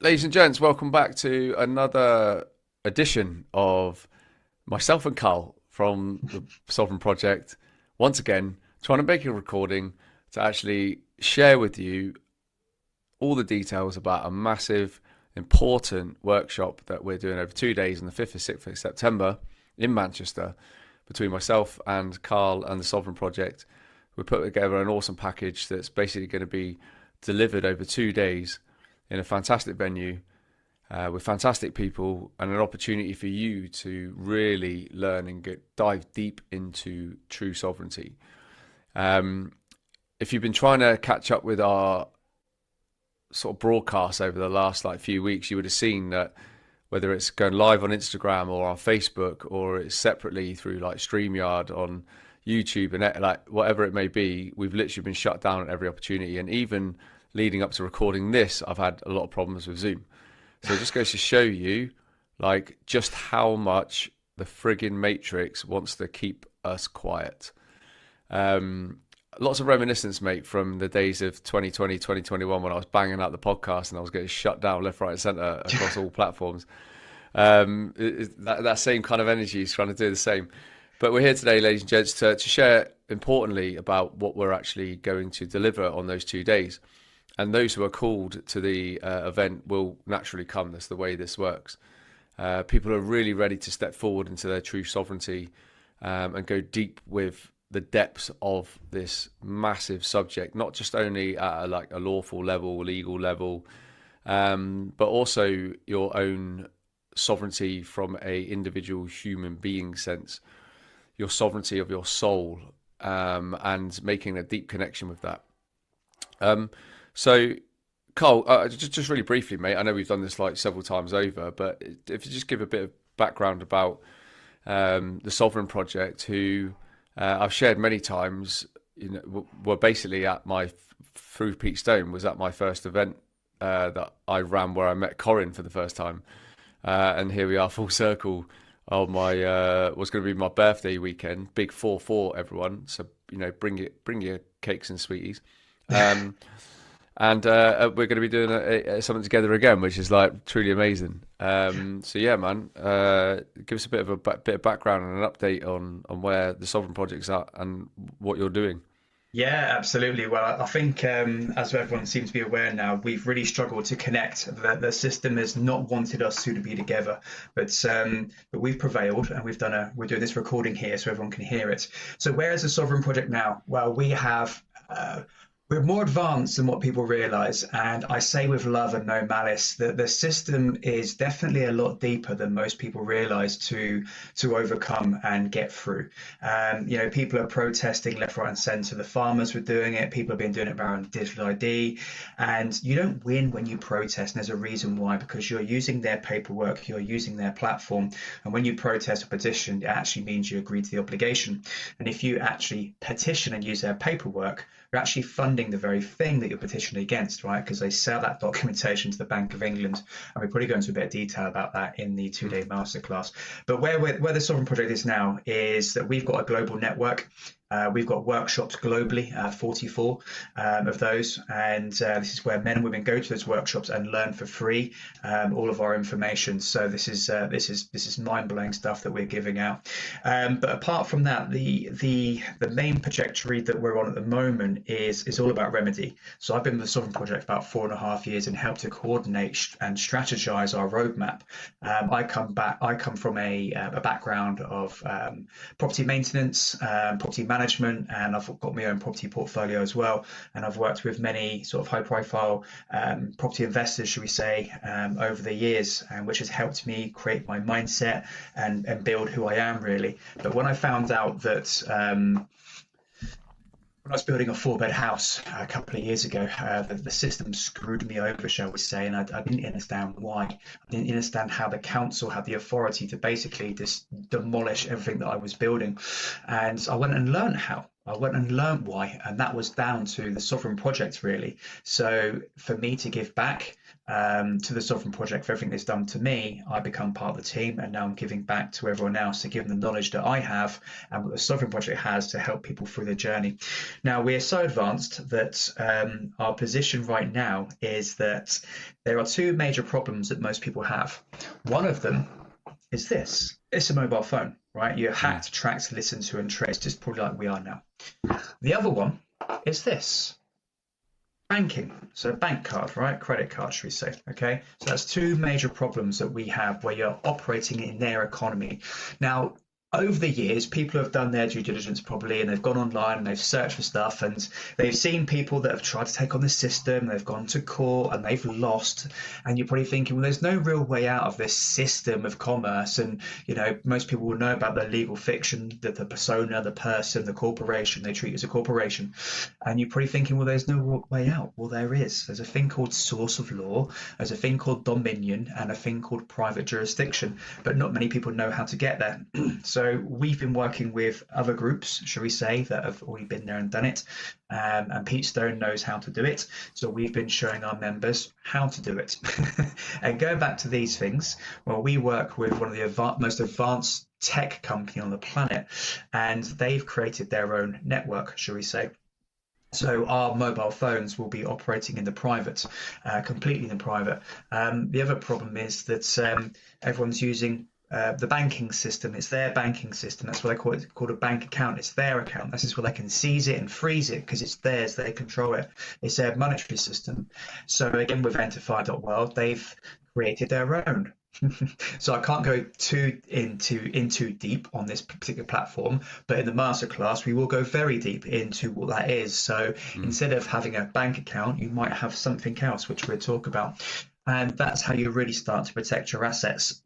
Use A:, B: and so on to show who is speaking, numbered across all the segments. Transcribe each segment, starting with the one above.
A: Ladies and gents, welcome back to another edition of myself and Karl from the Sovereign Project. Once again, trying to make a recording to actually share with you all the details about a massive, important workshop that we're doing over 2 days on the 5th and 6th of September in Manchester between myself and Karl and the Sovereign Project. We put together an awesome package that's basically going to be delivered over 2 days in a fantastic venue with fantastic people and an opportunity for you to really learn and dive deep into true sovereignty. Um, if you've been trying to catch up with our sort of broadcasts over the last few weeks, you would have seen that whether it's going live on Instagram or on Facebook or it's separately through like StreamYard on YouTube and whatever it may be, we've literally been shut down at every opportunity. And even leading up to recording this, I've had a lot of problems with Zoom. So it just goes to show you just how much the friggin' Matrix wants to keep us quiet. Lots of reminiscence, mate, from the days of 2020, 2021 when I was banging out the podcast and I was getting shut down left, right, and centre across all platforms. That same kind of energy is trying to do the same. But we're here today, ladies and gents, to share importantly about what we're actually going to deliver on those 2 days. And those who are called to the event will naturally come. That's the way this works. People are really ready to step forward into their true sovereignty and go deep with the depths of this massive subject, not just only at a lawful level, legal level, but also your own sovereignty from a individual human being sense, your sovereignty of your soul, and making a deep connection with that. So, Karl, just really briefly, mate, I know we've done this several times over, but if you just give a bit of background about the Sovereign Project, who I've shared many times, were basically at my, through Peak Stone, was at my first event that I ran where I met Corin for the first time. And here we are full circle on my, what's going to be my birthday weekend, big 4-4, everyone. So, bring your cakes and sweeties. And we're going to be doing something together again, which is truly amazing. So yeah, man, give us a bit of background and an update on where the Sovereign Project's at and what you're doing.
B: Yeah, absolutely. Well, I think, as everyone seems to be aware now, we've really struggled to connect. The system has not wanted us two to be together, but we've prevailed, and we're doing this recording here so everyone can hear it. So where is the Sovereign Project now? Well, we're more advanced than what people realize, and I say with love and no malice that the system is definitely a lot deeper than most people realize to overcome and get through. People are protesting left, right, and center. The farmers were doing it. People have been doing it around digital ID, and you don't win when you protest. And there's a reason why, because you're using their paperwork, you're using their platform, and when you protest or petition, it actually means you agree to the obligation. And if you actually petition and use their paperwork, you're actually funding the very thing that you're petitioning against, right? Because they sell that documentation to the Bank of England, and we'll probably go into a bit of detail about that in the 2-day masterclass. But where the Sovereign Project is now is that we've got a global network. We've got workshops globally, 44 of those, and this is where men and women go to those workshops and learn for free all of our information. So this is mind-blowing stuff that we're giving out. But apart from that, the main trajectory that we're on at the moment is all about remedy. So I've been with the Sovereign Project for about 4.5 years and helped to coordinate and strategize our roadmap. I come from a background of property maintenance, property management, and I've got my own property portfolio as well. And I've worked with many sort of high-profile property investors, should we say, over the years, which has helped me create my mindset and build who I am really. But when I found out that when I was building a 4-bed house a couple of years ago, the system screwed me over, shall we say, and I didn't understand why. I didn't understand how the council had the authority to basically just demolish everything that I was building. And I went and learned how. I went and learned why, and that was down to the Sovereign Project, really. So for me to give back, to the Sovereign Project for everything that's done to me. I become part of the team, and now I'm giving back to everyone else to give them the knowledge that I have and what the Sovereign Project has to help people through their journey. Now, we are so advanced that our position right now is that there are two major problems that most people have. One of them is this. It's a mobile phone, right? You're hacked, tracked, listened to, and traced, just probably like we are now. The other one is this. Banking. So bank card, right? Credit card, should we say. Okay. So that's two major problems that we have where you're operating in their economy. Now, over the years, people have done their due diligence probably, and they've gone online and they've searched for stuff, and they've seen people that have tried to take on the system, they've gone to court and they've lost. And you're probably thinking, well, there's no real way out of this system of commerce. And, you know, most people will know about the legal fiction, the persona, the person, the corporation, they treat you as a corporation. And you're probably thinking, well, there's no way out. Well, there is. There's a thing called source of law, there's a thing called dominion, and a thing called private jurisdiction. But not many people know how to get there. So we've been working with other groups, shall we say, that have already been there and done it. And Pete Stone knows how to do it. So we've been showing our members how to do it. And going back to these things, well, we work with one of the most advanced tech company on the planet, and they've created their own network, shall we say. So our mobile phones will be operating in the private, completely in the private. The other problem is that everyone's using the banking system. It's their banking system. That's what they call it, called a bank account. It's their account. This is where they can seize it and freeze it because it's theirs. They control it. It's their monetary system. So again, with Enterfi.world, they've created their own. So I can't go in too deep on this particular platform, but in the masterclass we will go very deep into what that is. So instead of having a bank account, you might have something else, which we'll talk about, and that's how you really start to protect your assets.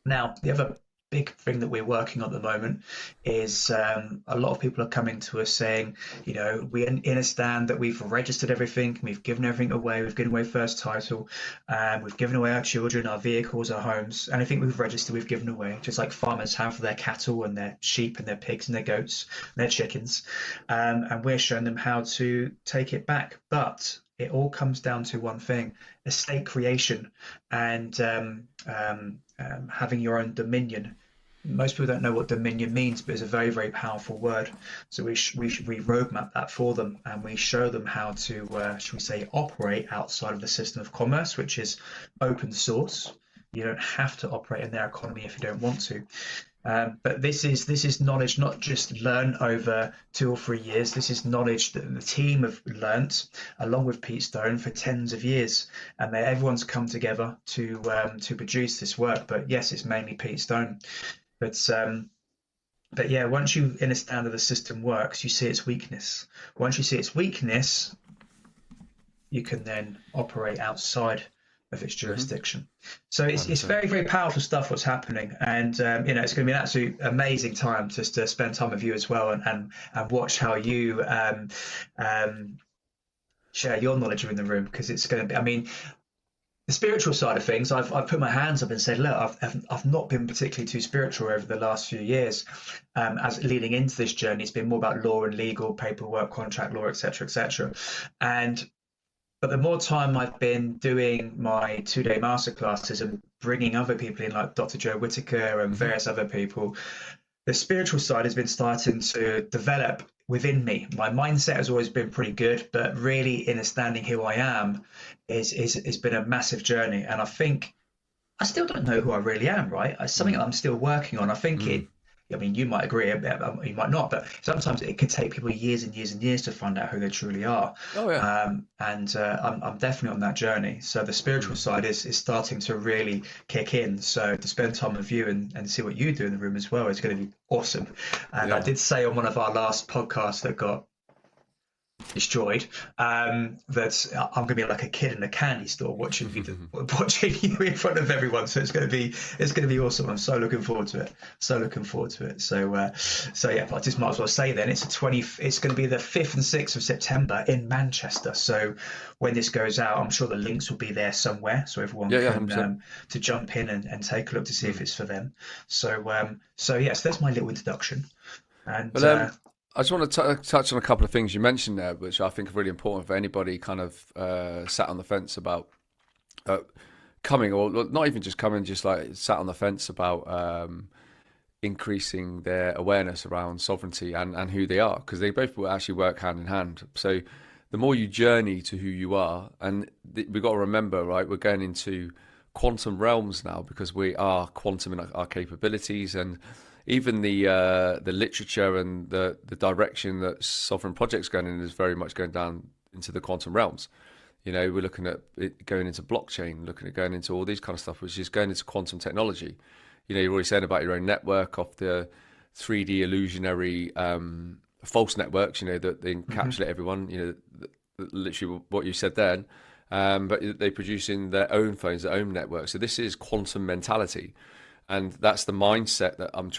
B: Now, the other big thing that we're working on at the moment is a lot of people are coming to us saying, you know, we understand that we've registered everything, we've given everything away, we've given away first title, we've given away our children, our vehicles, our homes, anything we've registered, we've given away, just like farmers have for their cattle and their sheep and their pigs and their goats and their chickens. And we're showing them how to take it back. But it all comes down to one thing: estate creation and having your own dominion. Most people don't know what dominion means, but it's a very, very powerful word. So we roadmap that for them, and we show them how to, should we say, operate outside of the system of commerce, which is open source. You don't have to operate in their economy if you don't want to. But this is knowledge not just learned over 2 or 3 years. This is knowledge that the team have learnt along with Pete Stone for tens of years, and everyone's come together to produce this work. But yes, it's mainly Pete Stone. But yeah, once you understand how the system works, you see its weakness. Once you see its weakness, you can then operate outside of its jurisdiction. So it's very, very powerful stuff what's happening, and you know, it's going to be an absolute amazing time just to spend time with you as well, and watch how you share your knowledge in the room, because it's going to be, I mean, the spiritual side of things, I've put my hands up and said, look, I've not been particularly too spiritual over the last few years. As leading into this journey, it's been more about law and legal, paperwork, contract law, etc., etc. But the more time I've been doing my 2-day masterclasses and bringing other people in, like Dr. Joe Whitaker and various other people, the spiritual side has been starting to develop within me. My mindset has always been pretty good, but really understanding who I am is been a massive journey. And I think I still don't know who I really am, right? It's something I'm still working on. I think I mean, you might agree, you might not, but sometimes it can take people years and years and years to find out who they truly are.
A: Oh, yeah.
B: I'm definitely on that journey. So the spiritual side is starting to really kick in. So to spend time with you and see what you do in the room as well is going to be awesome. And I did say on one of our last podcasts that got destroyed, that I'm going to be like a kid in a candy store watching you in front of everyone. So it's going to be awesome. I'm so looking forward to it. So yeah, I just might as well say then it's going to be the 5th and 6th of September in Manchester. So when this goes out, I'm sure the links will be there somewhere, so everyone can to jump in and take a look to see if it's for them. So yes, that's my little introduction. And
A: I just want to touch on a couple of things you mentioned there, which I think are really important for anybody kind of sat on the fence about uh, coming, or not even just coming, just like sat on the fence about increasing their awareness around sovereignty and who they are, because they both will actually work hand in hand. So the more you journey to who you are, and we've got to remember, right, we're going into quantum realms now because we are quantum in our capabilities, and even the literature and the direction that Sovereign Project's going in is very much going down into the quantum realms. You know, we're looking at it going into blockchain, looking at going into all these kind of stuff, which is going into quantum technology. You know, you're already saying about your own network of the 3D illusionary false networks, you know, that they encapsulate everyone, you know, literally what you said then. But they produce in their own phones, their own networks. So this is quantum mentality. And that's the mindset that I'm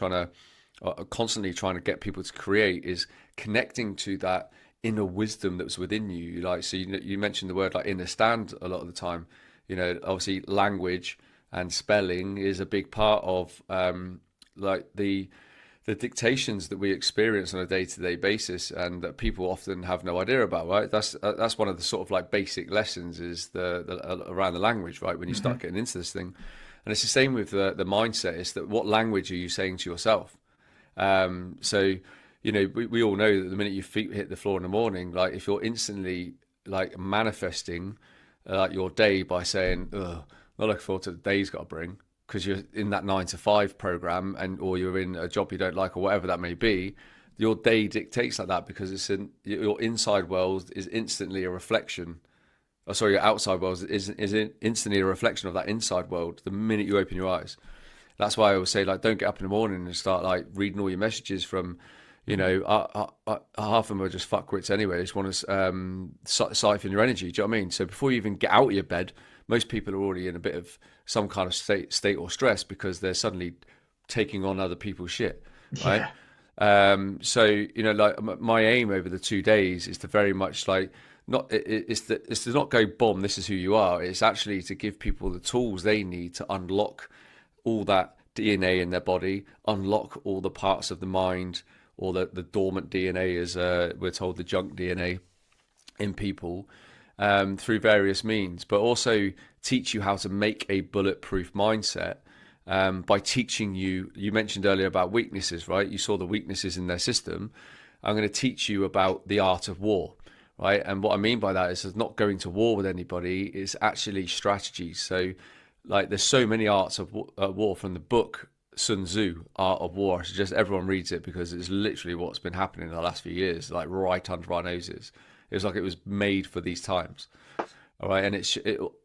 A: constantly trying to get people to create, is connecting to that inner wisdom that's within you. Like, so you mentioned the word like inner stand a lot of the time. You know, obviously language and spelling is a big part of like the dictations that we experience on a day-to-day basis, and that people often have no idea about. Right, that's one of the sort of like basic lessons, is the around the language. Right, when you start getting into this thing, and it's the same with the mindset. Is that what language are you saying to yourself? So, you know, we all know that the minute your feet hit the floor in the morning, like if you're instantly like manifesting like your day by saying, "Ugh, not looking forward to the day's got to bring," because you're in that 9 to 5 program, or you're in a job you don't like, or whatever that may be, your day dictates like that, because your inside world is instantly a reflection. Oh, sorry, your outside world is instantly a reflection of that inside world the minute you open your eyes. That's why I always say, like, don't get up in the morning and start like reading all your messages from, you know, half of them are just fuckwits anyway. They just want to siphon your energy. Do you know what I mean? So before you even get out of your bed, most people are already in a bit of some kind of state or stress, because they're suddenly taking on other people's shit, right? So, you know, like my aim over the 2 days is to very much like it's to not go bomb. This is who you are. It's actually to give people the tools they need to unlock all that DNA in their body, unlock all the parts of the mind, or the dormant DNA, as we're told, the junk DNA in people, through various means, but also teach you how to make a bulletproof mindset, by teaching you. You mentioned earlier about weaknesses, right? You saw the weaknesses in their system. I'm going to teach you about the art of war, right? And what I mean by that is not going to war with anybody. It's actually strategies. So, like, there's so many arts of war, from the book Sun Tzu, Art of War. I suggest everyone reads it, because it's literally what's been happening in the last few years, like right under our noses. It was like it was made for these times. All right, and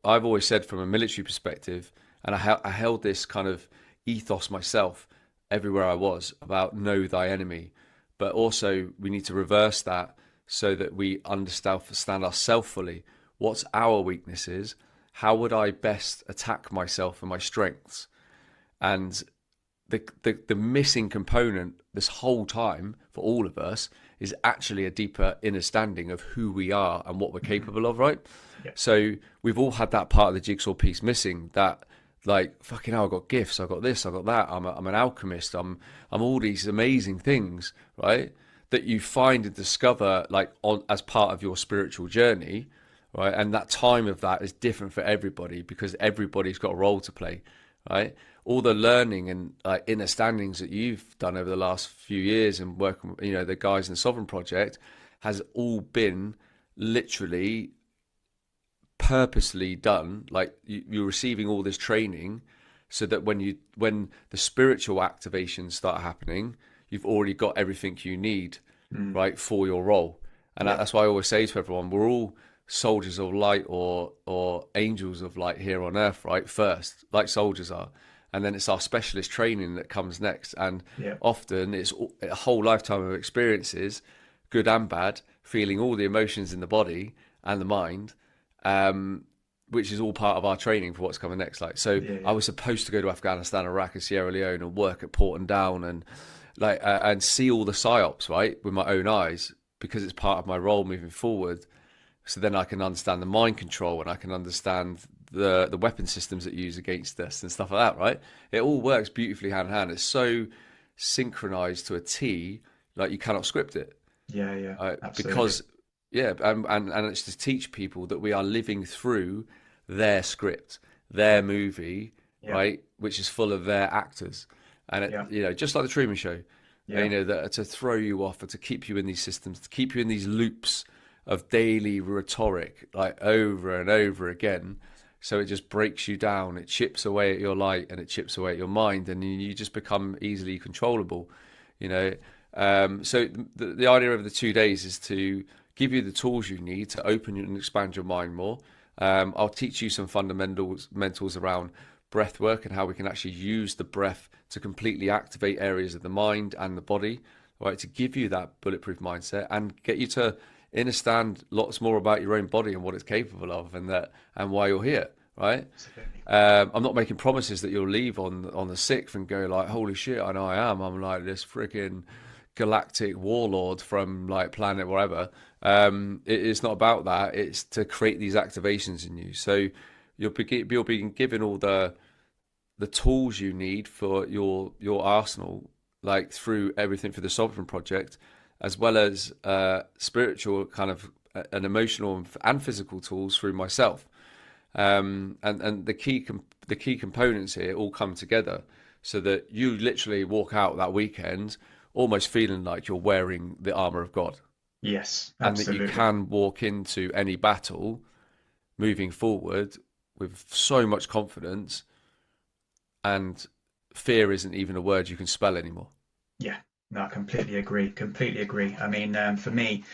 A: I've always said from a military perspective, and I held this kind of ethos myself everywhere I was, about know thy enemy, but also we need to reverse that so that we understand ourselves fully. What's our weaknesses? How would I best attack myself and my strengths? And the missing component this whole time for all of us is actually a deeper understanding of who we are and what we're capable of, right?
B: Yeah.
A: So we've all had that part of the jigsaw piece missing, that like, fucking hell, I've got gifts, I've got this, I've got that, I'm an alchemist, I'm all these amazing things, right? That you find and discover like as part of your spiritual journey, right? And that time of that is different for everybody, because everybody's got a role to play, right? All the learning and inner standings that you've done over the last few years and working, you know, the guys in the Sovereign Project, has all been literally purposely done. Like, you're receiving all this training so that when the spiritual activations start happening, you've already got everything you need, right, for your role. And that's why I always say to everyone, we're all soldiers of light, or angels of light here on earth, right? First, like soldiers are. And then it's our specialist training that comes next. And often it's a whole lifetime of experiences, good and bad, feeling all the emotions in the body and the mind, which is all part of our training for what's coming next. Like, so I was supposed to go to Afghanistan, Iraq, and Sierra Leone and work at Porton Down and and see all the psyops, right, with my own eyes, because it's part of my role moving forward. So then I can understand the mind control, and I can understand the weapon systems that you use against us and stuff like that, right? It all works beautifully hand in hand. It's so synchronized to a T, like you cannot script it.
B: Absolutely.
A: Because and it's to teach people that we are living through their script, their movie,
B: Yeah.
A: right, which is full of their actors. And
B: Yeah.
A: just like the Truman Show,
B: Yeah.
A: that to throw you off or to keep you in these systems, to keep you in these loops of daily rhetoric, like over and over again. So it just breaks you down. It chips away at your light and it chips away at your mind, and you just become easily controllable. You know, so the idea of the 2 days is to give you the tools you need to open and expand your mind more. I'll teach you some fundamentals around breath work and how we can actually use the breath to completely activate areas of the mind and the body, right, to give you that bulletproof mindset and get you to understand lots more about your own body and what it's capable of, and why you're here, right?
B: Absolutely.
A: I'm not making promises that you'll leave on the 6th and go like, holy shit, I know I am. I'm like this freaking galactic warlord from like planet wherever. It's not about that. It's to create these activations in you. So you'll be given all the tools you need for your arsenal, like through everything for the Sovereign Project, as well as spiritual kind of and emotional and physical tools through myself. And the key components here all come together so that you literally walk out that weekend almost feeling like you're wearing the armor of God,
B: Yes,
A: and that you
B: absolutely.
A: can walk into any battle moving forward with so much confidence, and fear isn't even a word you can spell anymore.
B: Yeah, no, I completely agree. Completely agree. I mean, for me,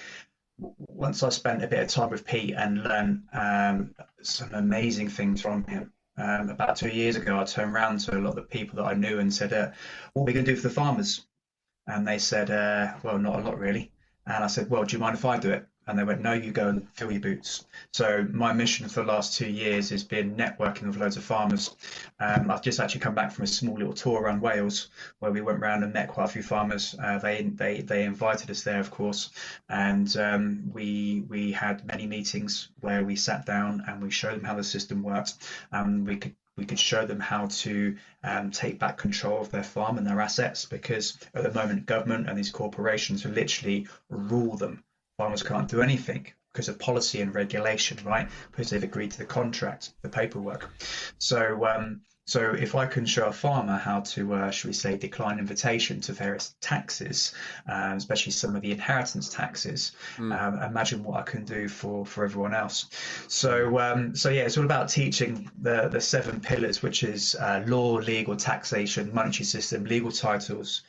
B: once I spent a bit of time with Pete and learned some amazing things from him, about 2 years ago, I turned around to a lot of the people that I knew and said, "What are we going to do for the farmers?" And they said, well, not a lot really. And I said, well, do you mind if I do it? And they went, no, you go and fill your boots. So my mission for the last 2 years has been networking with loads of farmers. I've just actually come back from a small little tour around Wales where we went around and met quite a few farmers. They invited us there, of course, and we had many meetings where we sat down and we showed them how the system works. We could show them how to take back control of their farm and their assets, because at the moment government and these corporations literally rule them. Farmers can't do anything because of policy and regulation, right? Because they've agreed to the contract, the paperwork. So if I can show a farmer how to, should we say, decline invitation to various taxes, especially some of the inheritance taxes,
A: Mm,
B: imagine what I can do for everyone else.
A: mm,
B: So yeah, it's all about teaching the 7 pillars, which is law, legal, taxation, monetary system, legal titles,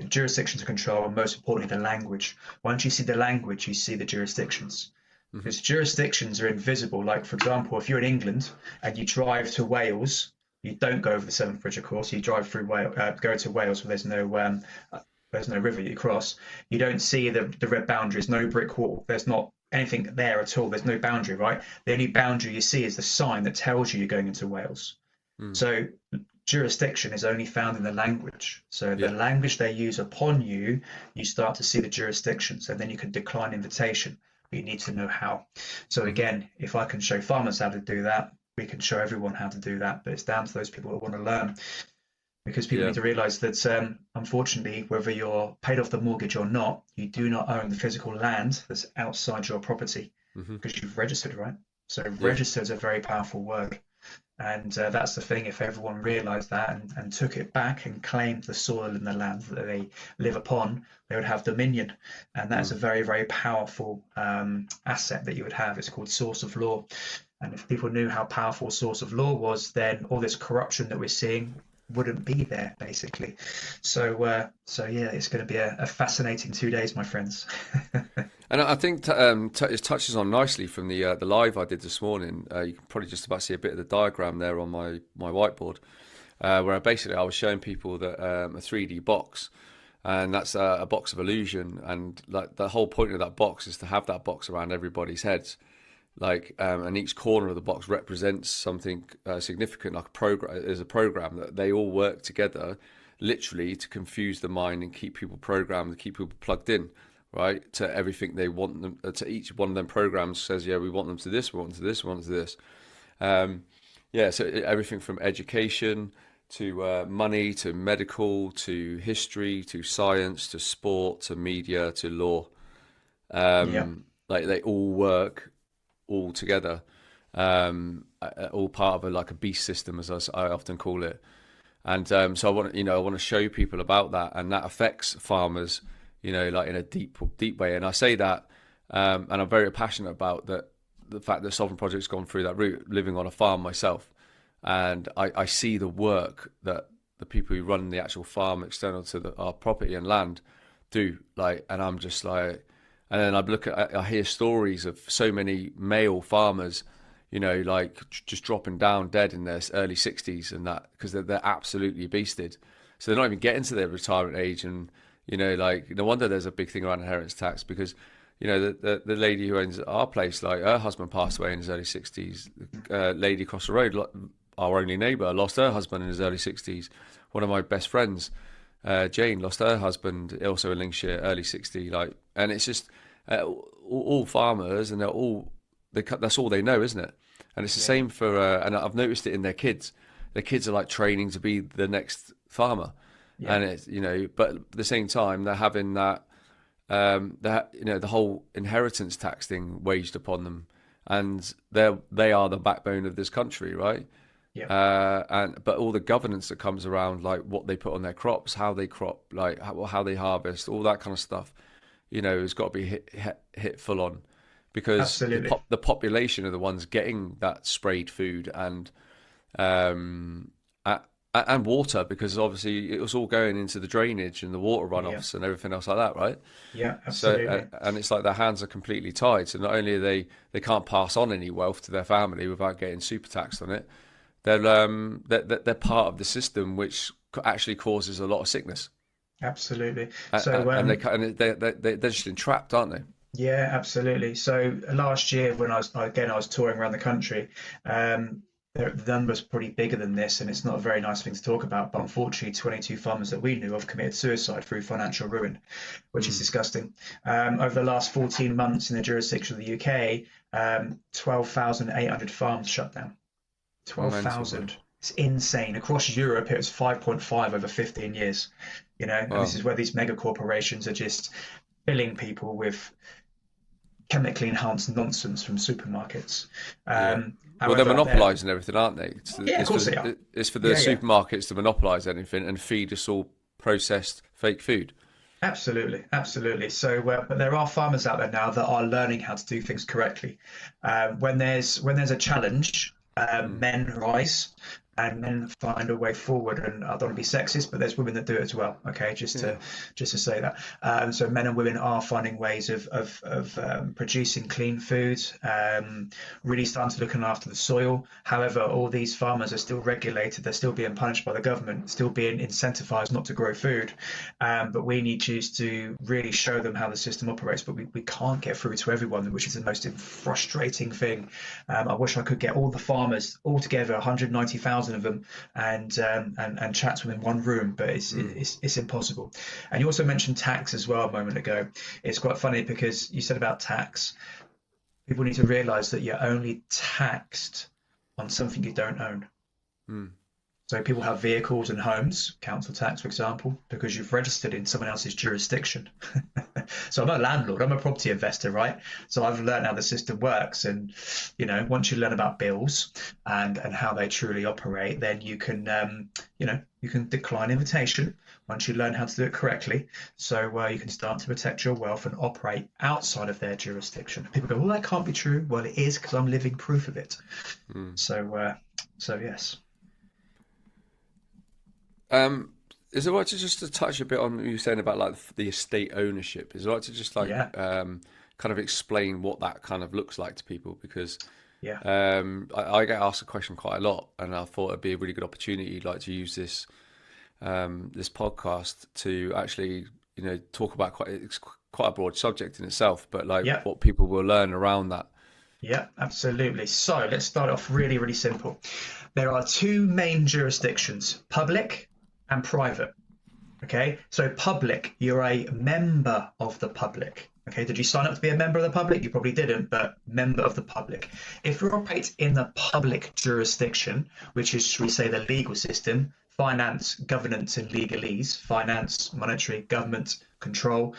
B: jurisdictions of control, and most importantly, the language. Once you see the language, you see the jurisdictions.
A: mhm.
B: Because jurisdictions are invisible. Like, for example, if you're in England and you drive to Wales, you don't go over the Severn Bridge, of course. You drive through Wales, go to Wales where there's no river you cross. You don't see the red boundaries, no brick wall. There's not anything there at all. There's no boundary, right? The only boundary you see is the sign that tells you you're going into Wales.
A: Mm.
B: So jurisdiction is only found in the language. So the
A: Yeah.
B: language they use upon you, you start to see the jurisdictions, and then you can decline invitation. But you need to know how. So
A: Mhm.
B: again, if I can show farmers how to do that, we can show everyone how to do that. But it's down to those people that want to learn, because people
A: Yeah.
B: need to realize that unfortunately, whether you're paid off the mortgage or not, you do not own the physical land that's outside your property
A: Mhm.
B: because you've registered, right? So
A: Yeah.
B: registered is a very powerful word. And that's the thing. If everyone realised that and took it back and claimed the soil and the land that they live upon, they would have dominion. And that's
A: Mm.
B: a very, very powerful asset that you would have. It's called source of law. And if people knew how powerful source of law was, then all this corruption that we're seeing wouldn't be there, basically. So yeah, it's going to be a fascinating 2 days, my friends.
A: And I think it touches on nicely from the live I did this morning. You can probably just about see a bit of the diagram there on my whiteboard, where basically I was showing people that a 3D box, and that's a box of illusion, and like the whole point of that box is to have that box around everybody's heads, like and each corner of the box represents something significant, like a program. Is a program that they all work together, literally to confuse the mind and keep people programmed, to keep people plugged in, right, to everything they want them to. Each one of them programs says, yeah, we want them to this, we want them to this, we want them to this. Um, yeah, so everything from education to money to medical to history to science to sport to media to law,
B: Yeah,
A: like they all work all together. all part of like a beast system, as I often call it. And so I want to show people about that, and that affects farmers, like in a deep way. And I say that, and I'm very passionate about that, the fact that Sovereign Project's gone through that route, living on a farm myself, and I see the work that the people who run the actual farm external to our property and land do, like, and I'm just like, and then I hear stories of so many male farmers, like just dropping down dead in their early 60s and that, because they're absolutely beasted. So they're not even getting to their retirement age. And, like, no wonder there's a big thing around inheritance tax, because, the lady who owns our place, like, her husband passed away in his early 60s. Lady across the road, our only neighbour, lost her husband in his early 60s. One of my best friends, Jane, lost her husband, also in Lincolnshire, early 60. Like, and it's just all farmers, and that's all they know, isn't it? And it's the same for, and I've noticed it in their kids. Their kids are like training to be the next farmer, and it's but at the same time they're having that, the whole inheritance tax thing waged upon them, and they are the backbone of this country, right? But all the governance that comes around, like what they put on their crops, how they crop, like how they harvest, all that kind of stuff, has got to be hit full on, because the population are the ones getting that sprayed food and water, because obviously it was all going into the drainage and the water runoffs and everything else like that, right?
B: Yeah, absolutely.
A: So and it's like their hands are completely tied. So not only are they can't pass on any wealth to their family without getting super taxed on it, they're part of the system, which actually causes a lot of sickness.
B: Absolutely.
A: So they're just entrapped, aren't they?
B: Yeah, absolutely. So last year, when I was touring around the country, the number's probably bigger than this, and it's not a very nice thing to talk about. But unfortunately, 22 farmers that we knew of committed suicide through financial ruin, which is disgusting. Over the last 14 months in the jurisdiction of the UK, 12,800 farms shut down. 12,000. It's insane. Across Europe, it was 5.5 over 15 years. And this is where these mega corporations are just filling people with chemically enhanced nonsense from supermarkets.
A: Well, they're monopolising everything, aren't they?
B: Of course they are.
A: It's for the supermarkets to monopolise anything and feed us all processed fake food.
B: Absolutely, absolutely. So, but there are farmers out there now that are learning how to do things correctly. When there's a challenge, men rise and men find a way forward. And I don't want to be sexist, but there's women that do it as well. Okay, just to say that. So men and women are finding ways of producing clean food, really starting to look after the soil. However, all these farmers are still regulated. They're still being punished by the government, still being incentivized not to grow food. But we need to really show them how the system operates. But we can't get through to everyone, which is the most frustrating thing. I wish I could get all the farmers all together, 190,000 of them, and chat to them in one room, but it's impossible. And you also mentioned tax as well a moment ago. It's quite funny because you said about tax. People need to realize that you're only taxed on something you don't own. So people have vehicles and homes, council tax, for example, because you've registered in someone else's jurisdiction. So I'm a landlord, I'm a property investor, right? So I've learned how the system works. And, once you learn about bills and how they truly operate, then you can, you can decline invitation once you learn how to do it correctly. So you can start to protect your wealth and operate outside of their jurisdiction. People go, well, that can't be true. Well, it is, because I'm living proof of it. So yes.
A: Is it right to just to touch a bit on what you were saying about like the estate ownership? Is it right to just like kind of explain what that kind of looks like to people? Because I get asked a question quite a lot, and I thought it'd be a really good opportunity, like, to use this this podcast to actually talk about it's quite a broad subject in itself, but like what people will learn around that.
B: Yeah, absolutely. So let's start off really, really simple. There are two main jurisdictions: public and private. Okay, so public, you're a member of the public. Okay, did you sign up to be a member of the public? You probably didn't, but member of the public. If you operate in the public jurisdiction, which is, should we say, the legal system, finance, governance, and legalese. Finance, monetary, government, control,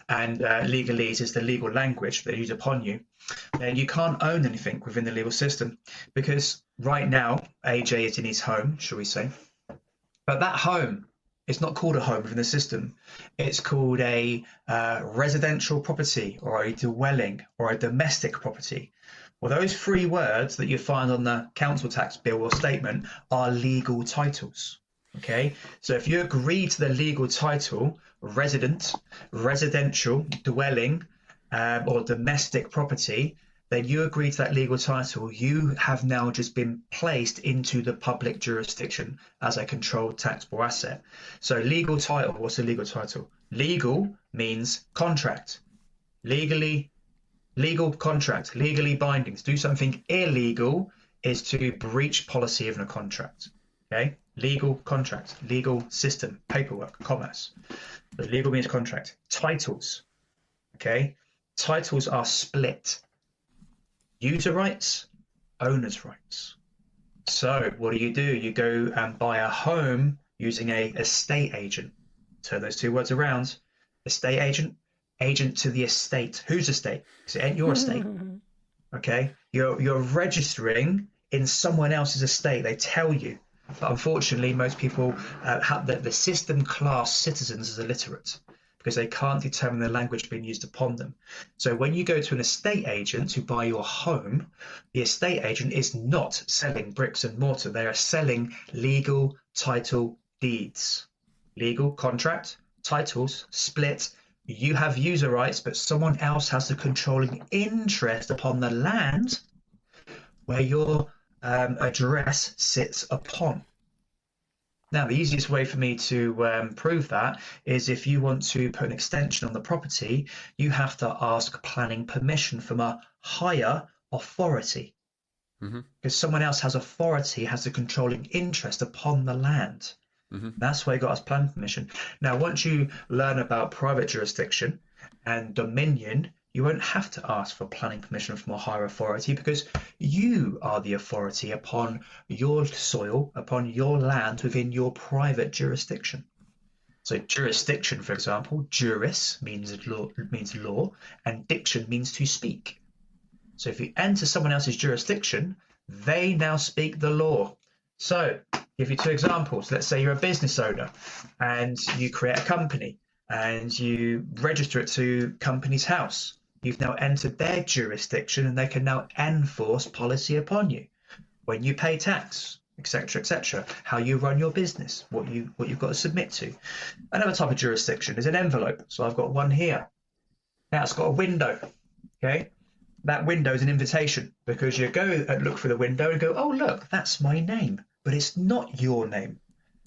B: and legalese is the legal language they use upon you. Then you can't own anything within the legal system, because right now AJ is in his home, shall we say, but that home, it's not called a home within the system. It's called a residential property, or a dwelling, or a domestic property. Well, those three words that you find on the council tax bill or statement are legal titles. Okay, so if you agree to the legal title, resident, residential, dwelling, or domestic property, then you agree to that legal title. You have now just been placed into the public jurisdiction as a controlled taxable asset. So legal title, what's a legal title? Legal means contract. Legal contract, legally binding. To do something illegal is to breach policy of a contract. Okay, legal contract, legal system, paperwork, commerce. But legal means contract. Titles. Okay, titles are split. User rights, owner's rights. So what do? You go and buy a home using a estate agent. Turn those two words around. Estate agent, agent to the estate. Whose estate? Because it ain't your estate. Okay, you're registering in someone else's estate. They tell you, but unfortunately, most people have the system class citizens as illiterate, because they can't determine the language being used upon them. So when you go to an estate agent to buy your home, the estate agent is not selling bricks and mortar. They are selling legal title deeds. Legal contract, titles, split. You have user rights, but someone else has the controlling interest upon the land where your address sits upon. Now, the easiest way for me to prove that is if you want to put an extension on the property, you have to ask planning permission from a higher authority, because someone else has authority, has a controlling interest upon the land. That's why you got us planning permission. Now, once you learn about private jurisdiction and dominion, you won't have to ask for planning permission from a higher authority, because you are the authority upon your soil, upon your land within your private jurisdiction. So jurisdiction, for example, juris means law, and diction means to speak. So if you enter someone else's jurisdiction, they now speak the law. So give you two examples. Let's say you're a business owner and you create a company and you register it to Companies House. You've now entered their jurisdiction, and they can now enforce policy upon you. When you pay tax, etc., how you run your business, what you've got to submit to. Another type of jurisdiction is an envelope. So I've got one here. Now it's got a window. Okay, that window is an invitation, because you go and look through the window and go, oh look, that's my name, but it's not your name.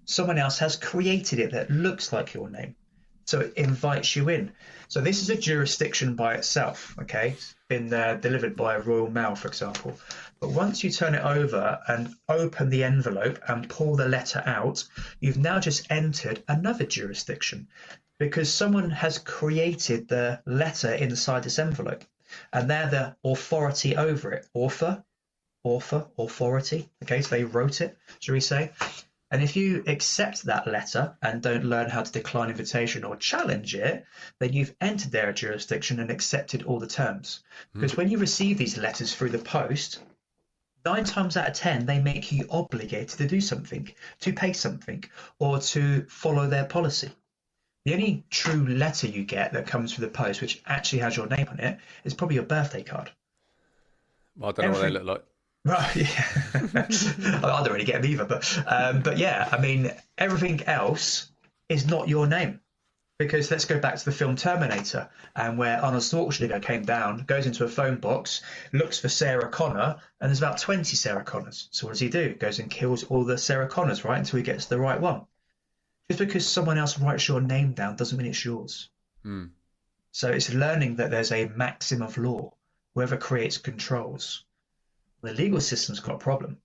B: Someone else has created it that looks like your name. So it invites you in. So this is a jurisdiction by itself, okay? It's been delivered by a Royal Mail, for example. But once you turn it over and open the envelope and pull the letter out, you've now just entered another jurisdiction, because someone has created the letter inside this envelope, and they're the authority over it. Author, authority, okay? So they wrote it, shall we say? And if you accept that letter and don't learn how to decline invitation or challenge it, then you've entered their jurisdiction and accepted all the terms. Because when you receive these letters through the post, 9 times out of 10, they make you obligated to do something, to pay something, or to follow their policy. The only true letter you get that comes through the post, which actually has your name on it, is probably your birthday card.
A: Well, I don't know what they look like.
B: Right, yeah. I don't really get them either, but yeah, I mean, everything else is not your name. Because let's go back to the film Terminator, and where Arnold Schwarzenegger came down, goes into a phone box, looks for Sarah Connor, and there's about 20 Sarah Connors. So what does he do? Goes and kills all the Sarah Connors, right, until he gets the right one. Just because someone else writes your name down doesn't mean it's yours. So it's learning that there's a maxim of law. Whoever creates controls. The legal system's got a problem,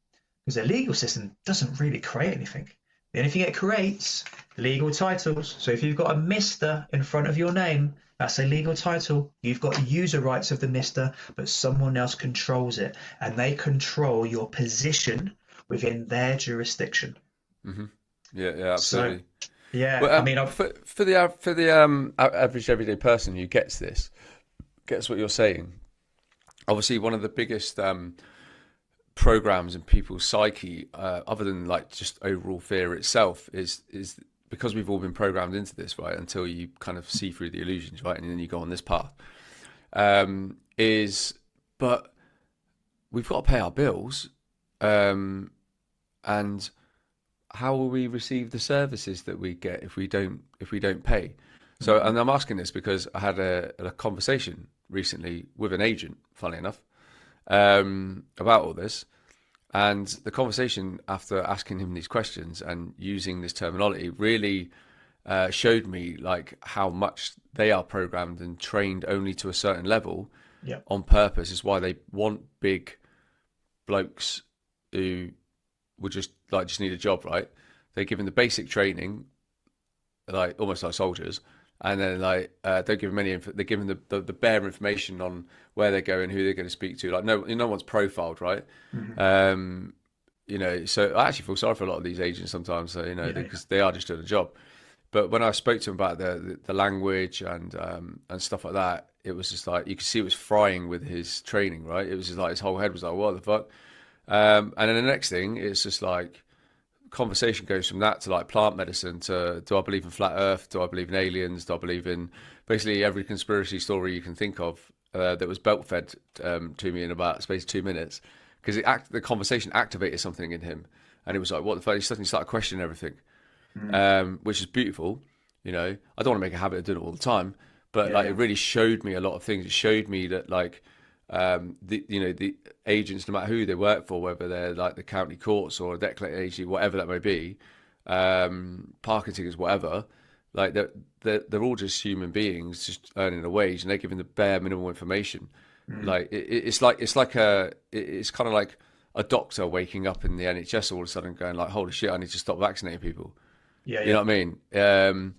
B: because the legal system doesn't really create anything. The only thing it creates, legal titles. So if you've got a Mr. in front of your name, that's a legal title. You've got user rights of the Mr., but someone else controls it, and they control your position within their jurisdiction.
A: Yeah, yeah,
B: So
A: absolutely.
B: yeah,
A: But
B: I mean, I've,
A: for the average everyday person who gets what you're saying. Obviously, one of the biggest programs in people's psyche, other than like just overall fear itself, is because we've all been programmed into this, right? Until you kind of see through the illusions, right, and then you go on this path. Is but we've got to pay our bills, and how will we receive the services that we get if we don't pay? So,
B: Mhm.
A: and I'm asking this because I had a conversation recently with an agent, funnily enough, about all this. And the conversation after asking him these questions and using this terminology really showed me like how much they are programmed and trained only to a certain level
B: Yeah,
A: on purpose. Is why they want big blokes who would just need a job, right? They give them the basic training, like almost like soldiers, and then like don't give them any. They give them the bare information on where they're going, who they're going to speak to. Like no one's profiled, right?
B: hmm,
A: Um, so I actually feel sorry for a lot of these agents sometimes,
B: yeah,
A: because they are just doing a job. But when I spoke to him about the language and stuff like that, it was just like you could see it was frying with his training, right? It was just like his whole head was like, what the fuck? And then the next thing, it's just like conversation goes from that to like plant medicine to do I believe in flat Earth? Do I believe in aliens? Do I believe in basically every conspiracy story you can think of that was belt fed to me in about a space of 2 minutes because the conversation activated something in him, and it was like what the fuck? He suddenly started questioning everything,
B: mm,
A: which is beautiful. I don't want to make a habit of doing it all the time, but
B: yeah,
A: like
B: yeah,
A: it really showed me a lot of things. It showed me that like the agents, no matter who they work for, whether they're like the county courts or a debt collecting agency, whatever that may be, parking tickets, whatever, like they're all just human beings, just earning a wage, and they're given the bare minimal information.
B: mm,
A: Like it's kind of like a doctor waking up in the NHS all of a sudden going like, holy shit, I need to stop vaccinating people.
B: yeah,
A: You
B: yeah,
A: know what I mean?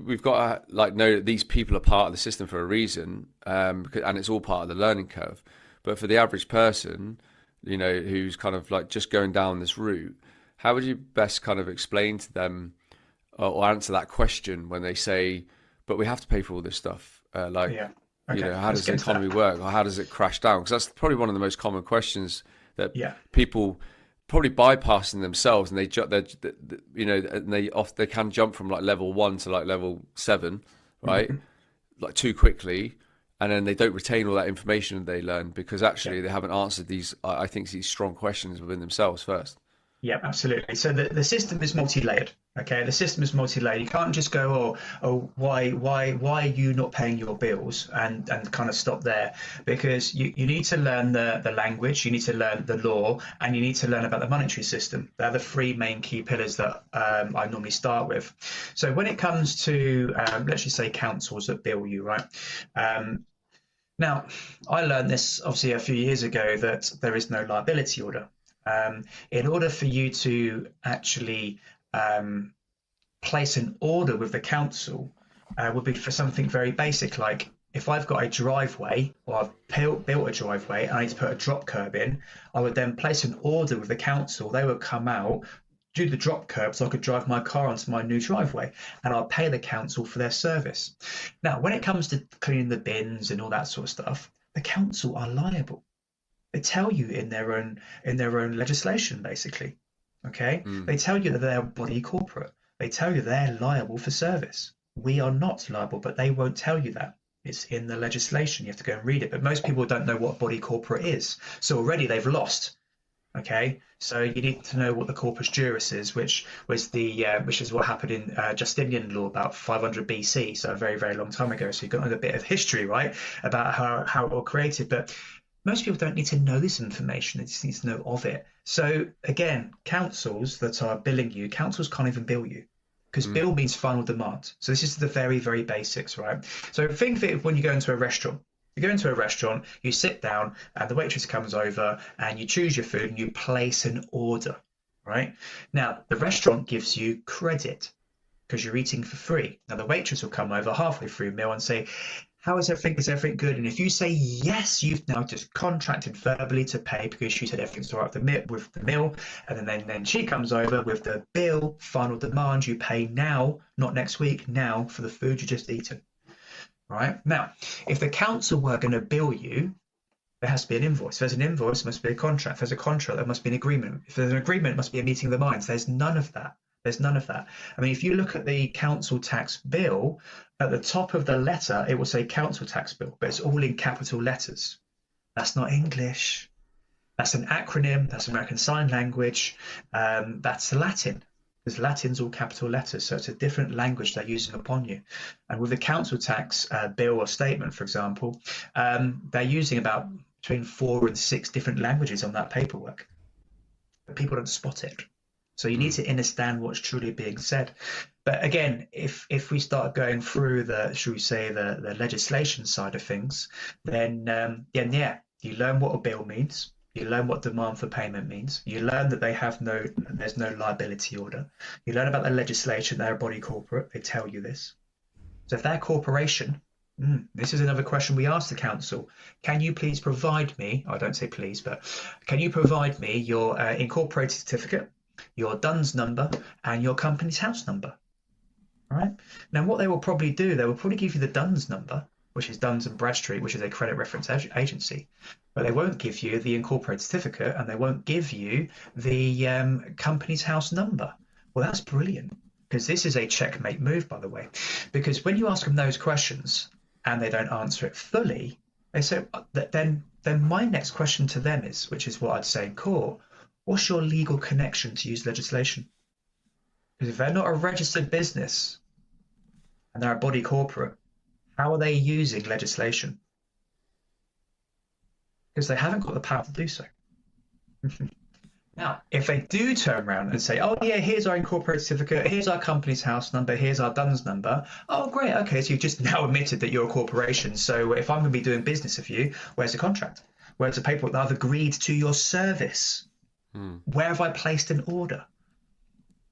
A: We've got to like know that these people are part of the system for a reason, and it's all part of the learning curve. But for the average person, who's kind of like just going down this route, how would you best kind of explain to them or answer that question when they say, "But we have to pay for all this stuff"?
B: yeah. Okay,
A: How
B: let's
A: does the
B: get into that.
A: economy work, or how does it crash down? Because that's probably one of the most common questions that
B: Yeah.
A: people probably bypassing themselves, and they can jump from like level 1 to like level 7, right?
B: Hmm.
A: Like too quickly, and then they don't retain all that information they learn because
B: Yeah.
A: actually they haven't answered these. I think these strong questions within themselves first.
B: Yeah, absolutely. So the system is multi-layered. Okay, the system is multi-layered. You can't just go, why are you not paying your bills and kind of stop there, because you need to learn the language, you need to learn the law, and you need to learn about the monetary system. They're the three main key pillars that I normally start with. So when it comes to let's just say councils that bill you, right? Um, Now, I learned this obviously a few years ago that there is no liability order. In order for you to actually um, place an order with the council, would be for something very basic, like if I've got a driveway or I've built a driveway and I need to put a drop curb in, I would then place an order with the council. They would come out, do the drop curb so I could drive my car onto my new driveway, and I'll pay the council for their service. Now, when it comes to cleaning the bins and all that sort of stuff, the council are liable. They tell you in their own legislation, basically. Okay,
A: Mm.
B: they tell you that they're a body corporate. They tell you they're liable for service. We are not liable, but they won't tell you that. It's in the legislation. You have to go and read it. But most people don't know what body corporate is. So already they've lost. Okay, so you need to know what the corpus juris is, which is what happened in Justinian law about 500 BC, so a very very long time ago. So you've got a bit of history, right, about how it was created. But most people don't need to know this information; they just need to know of it. So again, councils that are billing you, councils can't even bill you because
A: Mm.
B: bill means final demand. So this is the very very basics, right? So think of it when you go into a restaurant. You go into a restaurant, you sit down, and the waitress comes over, and you choose your food, and you place an order, right? Now, the restaurant gives you credit because you're eating for free. Now, the waitress will come over halfway through a meal and say, How is everything? Is everything good? And if you say yes, you've now just contracted verbally to pay because you said everything's all right with the mill, and then she comes over with the bill, final demand. You pay now, not next week. Now for the food you just eaten. Right now, if the council were going to bill you, there has to be an invoice. If there's an invoice, there must be a contract. If there's a contract, there must be an agreement. If there's an agreement, it must be a meeting of the minds. There's none of that. There's none of that. I mean, if you look at the council tax bill, at the top of the letter, it will say council tax bill, but it's all in capital letters. That's not English. That's an acronym. That's American Sign Language. That's Latin. Because Latin's all capital letters, so it's a different language they're using upon you. And with the council tax bill or statement, for example, they're using about between 4 and 6 different languages on that paperwork. But people don't spot it. So you need to understand what's truly being said. But again, if we start going through the, should we say, the legislation side of things, then you learn what a bill means. You learn what demand for payment means. You learn that there's no liability order. You learn about the legislation. They're a body corporate. They tell you this. So if they're a corporation, this is another question we ask the council. Can you please provide me, I don't say please, but can you provide me your incorporated certificate, your DUNS number, and your company's house number? All right. Now, what they will probably do, they will probably give you the DUNS number, which is Duns and Bradstreet, which is a credit reference agency, but they won't give you the incorporated certificate, and they won't give you the company's house number. Well, that's brilliant, because this is a checkmate move, by the way, because when you ask them those questions and they don't answer it fully, they say, then my next question to them is, which is what I'd say in court, what's your legal connection to use legislation? Because if they're not a registered business and they're a body corporate, how are they using legislation? Because they haven't got the power to do so. Now, if they do turn around and say, oh yeah, here's our incorporated certificate, here's our company's house number, here's our DUNS number. Oh great, okay, so you've just now admitted that you're a corporation. So if I'm going to be doing business with you, where's the contract? Where's the paperwork that I've agreed to your service? Where have I placed an order?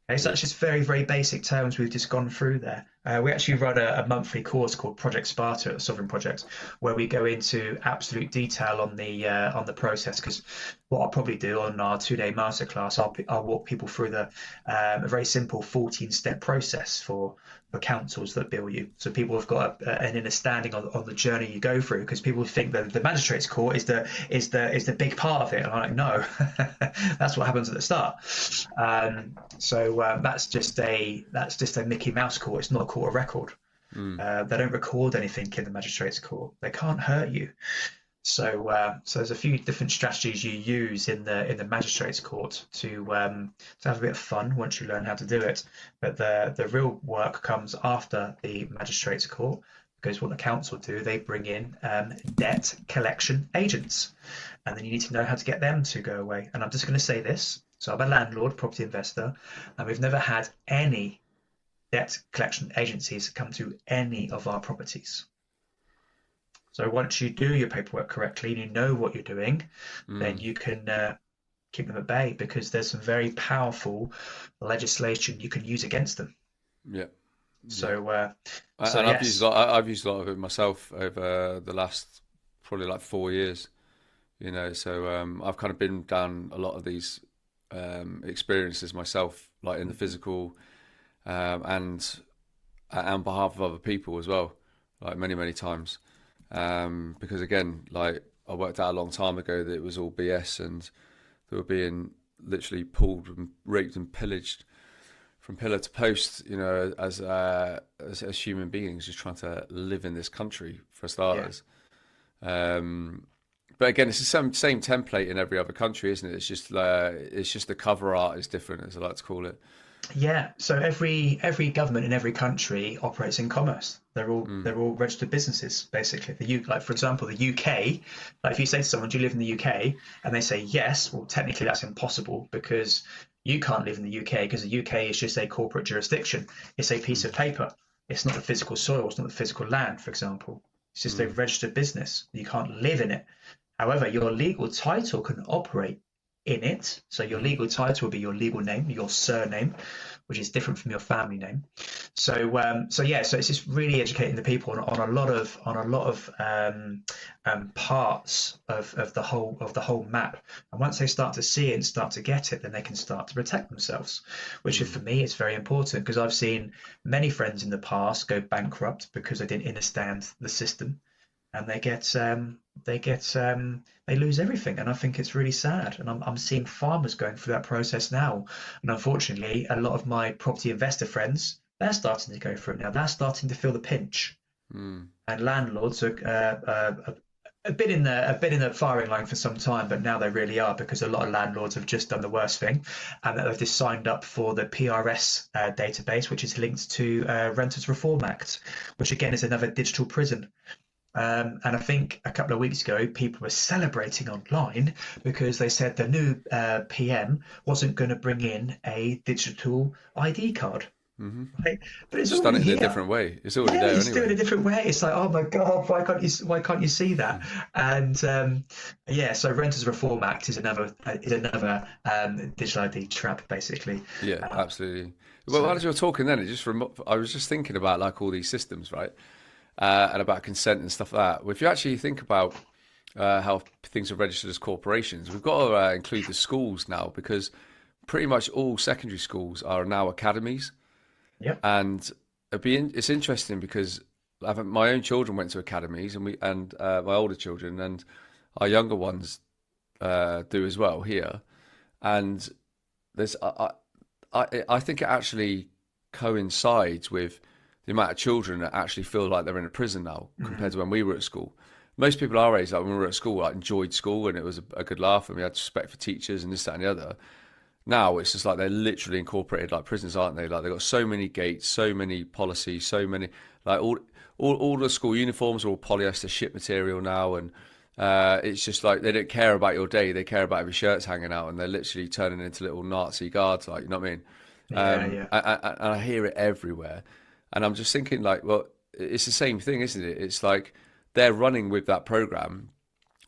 B: Okay, so that's just very, very basic terms we've just gone through there. We actually run a monthly course called Project Sparta at the Sovereign Project, where we go into absolute detail on the process. Because what I'll probably do on our 2-day masterclass, I'll walk people through a very simple 14-step process for councils that bill you. So people have got an understanding on the journey you go through. Because people think that the magistrate's court is the big part of it. And I'm like, no, that's what happens at the start. So that's just a Mickey Mouse court. It's not a court of record. They don't record anything in the magistrate's court. They can't hurt you. So there's a few different strategies you use in the magistrate's court to have a bit of fun once you learn how to do it. But the real work comes after the magistrate's court, because what the council do, they bring in debt collection agents, and then you need to know how to get them to go away. And I'm just going to say this. So I'm a landlord, property investor, and we've never had any debt collection agencies come to any of our properties. So once you do your paperwork correctly and you know what you're doing, then you can keep them at bay, because there's some very powerful legislation you can use against them.
A: Yeah.
B: So,
A: I've used a lot of it myself over the last probably like 4 years. So I've kind of been down a lot of these experiences myself, like in the physical, and on behalf of other people as well, like many times. Because again, like I worked out a long time ago that it was all BS, and they were being literally pulled and raped and pillaged from pillar to post, as human beings just trying to live in this country, for starters. Yeah. But again, it's the same template in every other country, isn't it? It's just the cover art is different, as I like to call it.
B: Yeah. So every government in every country operates in commerce. They're all registered businesses, basically. Like for example, the UK. Like if you say to someone, "Do you live in the UK?" and they say yes, well, technically that's impossible, because you can't live in the UK, because the UK is just a corporate jurisdiction. It's a piece of paper. It's not the physical soil. It's not the physical land, for example. It's just a registered business. You can't live in it. However, your legal title can operate in it. So your legal title will be your legal name, your surname, which is different from your family name. So it's just really educating the people on a lot of parts of the whole map. And once they start to see it and start to get it, then they can start to protect themselves, which is, for me, is very important, because I've seen many friends in the past go bankrupt because they didn't understand the system, and they lose everything. And I think it's really sad. And I'm seeing farmers going through that process now. And unfortunately, a lot of my property investor friends, they're starting to go through it now. They're starting to feel the pinch. And landlords are a bit in the firing line for some time, but now they really are, because a lot of landlords have just done the worst thing, and they've just signed up for the PRS database, which is linked to Renters Reform Act, which again is another digital prison. And I think a couple of weeks ago, people were celebrating online because they said the new PM wasn't going to bring in a digital ID card. Right? But it's
A: Just done
B: already
A: it in
B: here.
A: a different way. It's already
B: Yeah,
A: there
B: just do it
A: anyway.
B: in a different way. It's like, oh my God, why can't you see that? And yeah, so Renters Reform Act is another digital ID trap, basically.
A: Yeah,
B: Uh,
A: absolutely. Well,
B: so
A: as you were talking then, I was just thinking about like all these systems, right? And about consent and stuff like that. Well, if you actually think about how things are registered as corporations, we've got to include the schools now, because pretty much all secondary schools are now academies.
B: yep.
A: And it's interesting because my own children went to academies, and my older children and our younger ones do as well here. And there's I think it actually coincides with the amount of children that actually feel like they're in a prison now compared to when we were at school. Most people our age, like when we were at school, like enjoyed school and it was a good laugh and we had respect for teachers and this, that, and the other. Now it's just like they're literally incorporated like prisons, aren't they? Like they've got so many gates, so many policies, so many like all the school uniforms are all polyester shit material now, and it's just like they don't care about your day; they care about if your shirt's hanging out, and they're literally turning into little Nazi guards, like you know what I mean?
B: Yeah, yeah.
A: And I hear it everywhere, and I'm just thinking like, well, it's the same thing, isn't it? It's like they're running with that program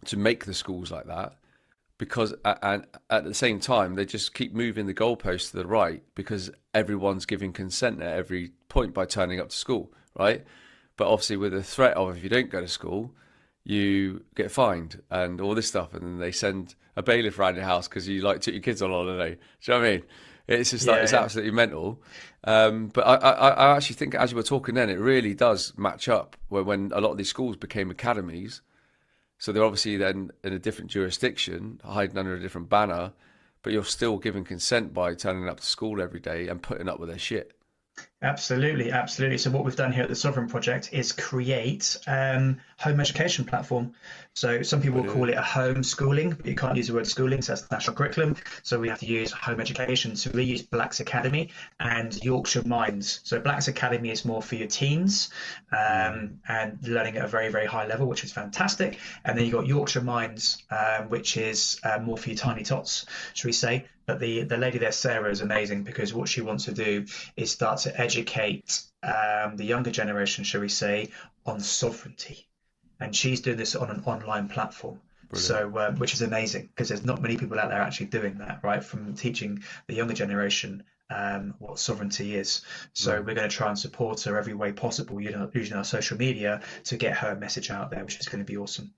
A: to make the schools like that because and at the same time they just keep moving the goalposts to the right because everyone's giving consent at every point by turning up to school, right? But obviously with the threat of if you don't go to school you get fined and all this stuff, and then they send a bailiff around your house because you like took your kids on holiday. Do you know what I mean? It's just like
B: Yeah,
A: it's
B: yeah.
A: absolutely mental. But I actually think as you were talking then, it really does match up when a lot of these schools became academies. So they're obviously then in a different jurisdiction, hiding under a different banner, but you're still giving consent by turning up to school every day and putting up with their shit.
B: Absolutely, absolutely. So what we've done here at the Sovereign Project is create home education platform. So some people will call
A: Brilliant.
B: it a home schooling, but you can't use the word schooling, so that's the national curriculum. So we have to use home education. So we use Black's Academy and Yorkshire Minds. So Black's Academy is more for your teens and learning at a very, very high level, which is fantastic. And then you've got Yorkshire Minds, which is more for your tiny tots, should we say. But the lady there, Sarah, is amazing because what she wants to do is start to educate the younger generation, shall we say, on sovereignty. And she's doing this on an online platform.
A: Brilliant.
B: So, which is amazing because there's not many people out there actually doing that, right? From teaching the younger generation what sovereignty is. So we're going to try and support her every way possible, using our social media to get her message out there, which is going to be awesome.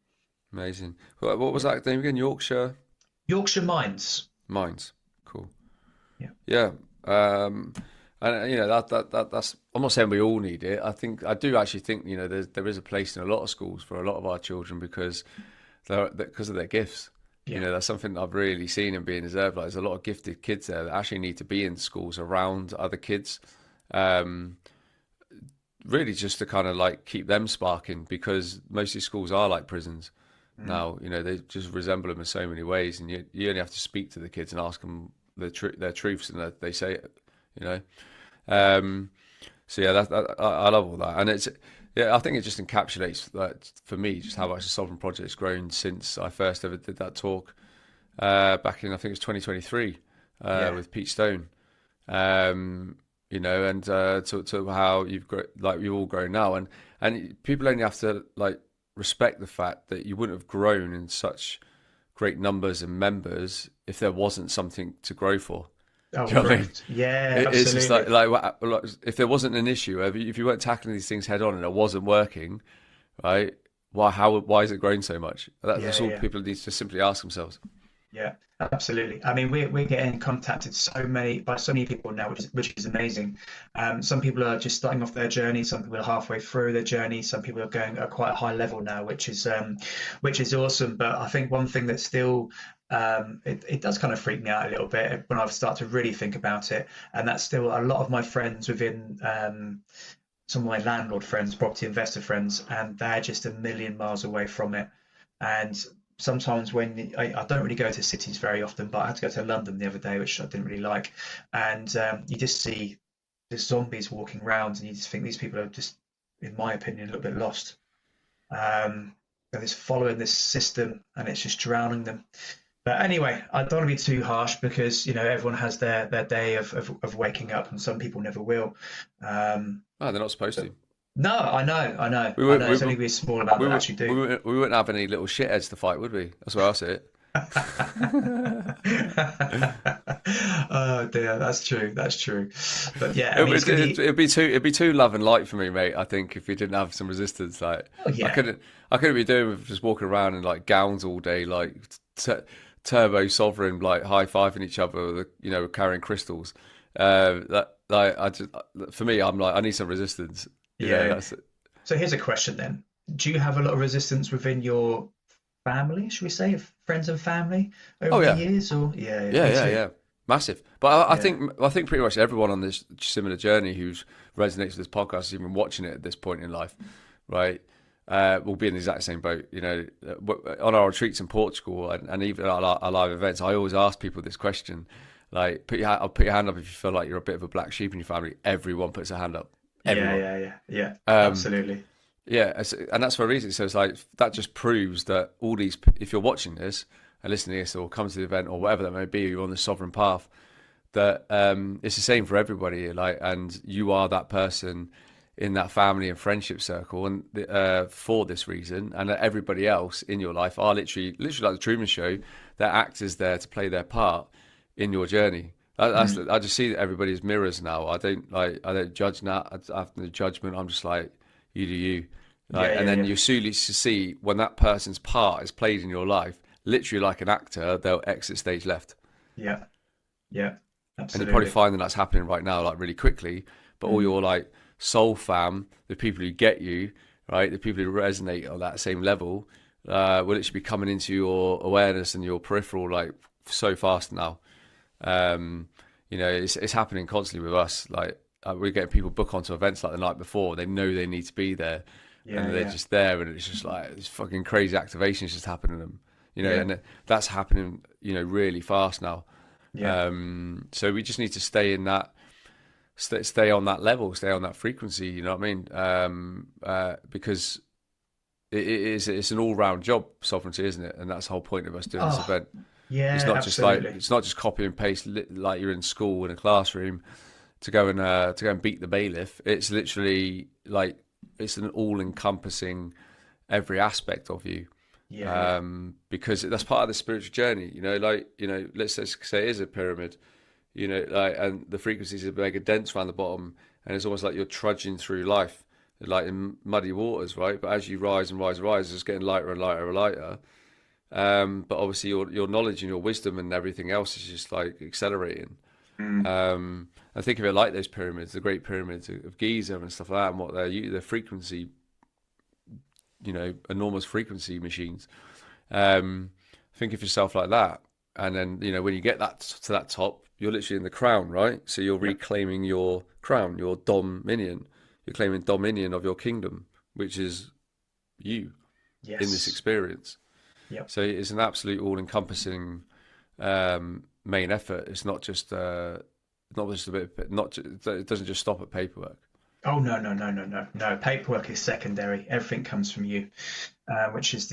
A: Amazing. What was
B: Yeah.
A: that name again? Yorkshire
B: Yorkshire Minds.
A: Mines. Cool.
B: Yeah.
A: Yeah. And you know that's. I'm not saying we all need it. I do actually think there is a place in a lot of schools for a lot of our children because of their gifts.
B: Yeah.
A: That's something I've really seen in being observed. Like, there's a lot of gifted kids there that actually need to be in schools around other kids. Um, really just to kind of like keep them sparking because most of these schools are like prisons
B: Mm.
A: now. They just resemble them in so many ways, and you only have to speak to the kids and ask them their truths, and they say it. You know, um, so yeah, I love all that, and I think it just encapsulates that for me, just how much the Sovereign Project's grown since I first ever did that talk back in I think it was 2023
B: Yeah.
A: with Pete Stone. And to how you've all grown now, and people only have to like respect the fact that you wouldn't have grown in such great numbers and members if there wasn't something to grow for.
B: Oh,
A: Do you know what I mean?
B: correct. Yeah,
A: It's just
B: absolutely.
A: like if there wasn't an issue, if you weren't tackling these things head on and it wasn't working, right? Why is it growing so much?
B: Yeah,
A: That's all
B: yeah.
A: people need to simply ask themselves.
B: Yeah, absolutely. I mean, we're getting contacted by so many people now, which is amazing. Some people are just starting off their journey. Some people are halfway through their journey. Some people are going at quite a high level now, which is awesome. But I think one thing that still it does kind of freak me out a little bit when I start to really think about it, and that's still a lot of my friends within some of my landlord friends, property investor friends, and they're just a million miles away from it. And sometimes when I don't really go to cities very often, but I had to go to London the other day, which I didn't really like. And you just see the zombies walking around, and you just think these people are just, in my opinion, a little bit lost. They're just following this system, and it's just drowning them. But anyway, I don't want to be too harsh because everyone has their day of waking up, and some people never will. Um,
A: Oh, they're not supposed to.
B: no, I know, I know,
A: We
B: I
A: were,
B: know.
A: we,
B: It's
A: we,
B: only be a small amount
A: we,
B: that
A: were,
B: actually
A: we,
B: do.
A: were, we wouldn't have any little shitheads to fight, would we? That's where I see it.
B: Oh dear, that's true. That's true. But yeah, I
A: It
B: mean, it's
A: would
B: gonna be.
A: it'd be too love and light for me, mate. I think if we didn't have some resistance, like
B: Oh
A: I
B: yeah,
A: couldn't I couldn't be doing with just walking around in like gowns all day, like t turbo sovereign, like high fiving each other, with, carrying crystals. That like I just for me, I'm like I need some resistance.
B: yeah. Yeah.
A: That's it.
B: So here's a question then: do you have a lot of resistance within your family? Should we say, of friends and family
A: Oh
B: over the
A: yeah,
B: years? Or yeah,
A: yeah,
B: me
A: yeah,
B: too.
A: yeah, massive. But
B: Yeah,
A: I think pretty much everyone on this similar journey who's resonates with this podcast, even watching it at this point in life, right? Will be in the exact same boat. On our retreats in Portugal and even our live events, I always ask people this question: like, I'll put your hand up if you feel like you're a bit of a black sheep in your family. Everyone puts their hand up.
B: yeah,
A: Everyone.
B: yeah, yeah, yeah.
A: Um,
B: Absolutely.
A: yeah, and that's for a reason. So it's like that just proves that all these, if you're watching this and listening to this, or come to the event, or whatever that may be, you're on the sovereign path. That it's the same for everybody. Like, and you are that person in that family and friendship circle, and for this reason, and that everybody else in your life are literally like the Truman Show. They're actors there to play their part in your journey.
B: Mm.
A: I just see that everybody's mirrors now. I don't judge now. After the judgment, I'm just like, you do you.
B: Yeah,
A: Like, and
B: yeah,
A: then
B: yeah,
A: you soon see when that person's part is played in your life, literally like an actor, they'll exit stage left.
B: yeah, yeah.
A: And you're probably
B: Absolutely.
A: finding that's happening right now, like really quickly. But all
B: Mm.
A: your like soul fam, the people who get you, right, the people who resonate on that same level, will literally be coming into your awareness and your peripheral like so fast now. Um, it's happening constantly with us. Like we're getting people book onto events like the night before. They know they need to be there,
B: Yeah,
A: and they're
B: yeah,
A: just there, and it's just like this fucking crazy activations just happening to them.
B: yeah,
A: And that's happening, really fast now.
B: yeah.
A: So we just need to stay in that, stay on that level, stay on that frequency. You know what I mean? Because it's an all round job, sovereignty, isn't it? And that's the whole point of us doing this
B: Oh,
A: event.
B: yeah, absolutely.
A: It's not just copy and paste like you're in school in a classroom to go and beat the bailiff. It's literally like it's an all encompassing every aspect of you.
B: Yeah, yeah.
A: Because that's part of the spiritual journey. Let's just say it is a pyramid. Like, and the frequencies are mega dense around the bottom, and it's almost like you're trudging through life, like in muddy waters, right? But as you rise and rise and rise, it's getting lighter and lighter and lighter. But obviously, your knowledge and your wisdom and everything else is just like accelerating.
B: Mm.
A: I think of it like those pyramids, the Great Pyramids of Giza and stuff like that, and what their frequency, enormous frequency machines. Think of yourself like that, and then when you get that to that top, you're literally in the crown, right? So you're
B: Yep.
A: reclaiming your crown, your dominion. You're claiming dominion of your kingdom, which is you in this
B: Yes.
A: experience.
B: Yep.
A: So it's an absolute all-encompassing main effort. It's not just a bit, not it doesn't just stop at paperwork.
B: Oh no, no, no, no, no, no. Paperwork is secondary. Everything comes from you, which is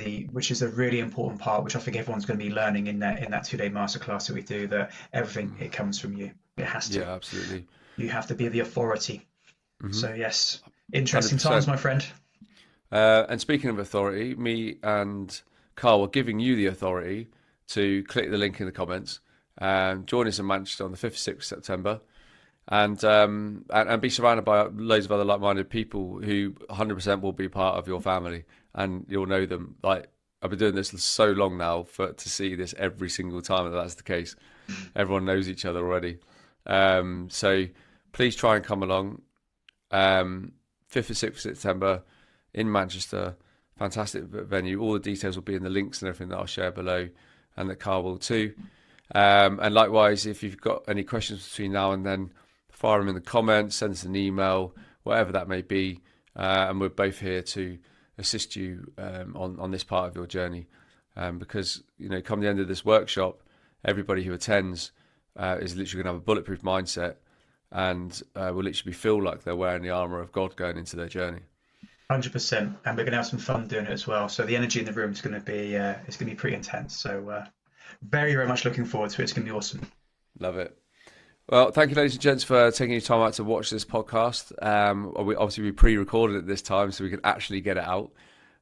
B: a really important part, which I think everyone's going to be learning in that 2 day masterclass that we do. That everything it comes from you. It has to.
A: Yeah, absolutely.
B: You have to be the authority. So yes, interesting times,
A: 100%.
B: my friend.
A: And speaking of authority, me and Karl are giving you the authority to click the link in the comments Join us in Manchester on the 5th, 6th September. And be surrounded by loads of other like-minded people who 100% will be part of your family, and you'll know them. Like, I've been doing this so long now to see this every single time that's the case. Everyone knows each other already. So please try and come along. 5th and 6th September in Manchester. Fantastic venue. All the details will be in the links and everything that I'll share below, and that Karl will too. And likewise, if you've got any questions between now and then, fire them in the comments, send us an email, whatever that may be. And we're both here to assist you on this part of your journey. Because, come the end of this workshop, everybody who attends is literally going to have a bulletproof mindset, and will literally feel like they're wearing the armor of God going into their journey.
B: 100%, and we're going to have some fun doing it as well. So the energy in the room is going to be it's going to be pretty intense. So very, very much looking forward to it. It's going to be awesome.
A: Love it. Well, thank you, ladies and gents, for taking your time out to watch this podcast. We pre-recorded it this time so we could actually get it out.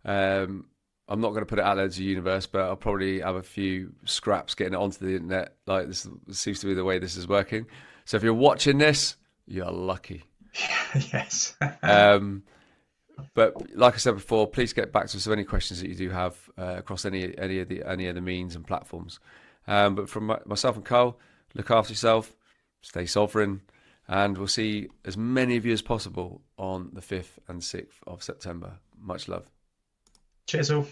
A: I'm not going to put it out there to the universe, but I'll probably have a few scraps getting it onto the internet. Like, this seems to be the way this is working. So if you're watching this, you're lucky.
B: Yes.
A: But like I said before, please get back to us with any questions that you do have across any of the means and platforms. But from myself and Karl, look after yourself, stay sovereign, and we'll see as many of you as possible on the 5th and 6th of September. Much love.
B: Cheers all.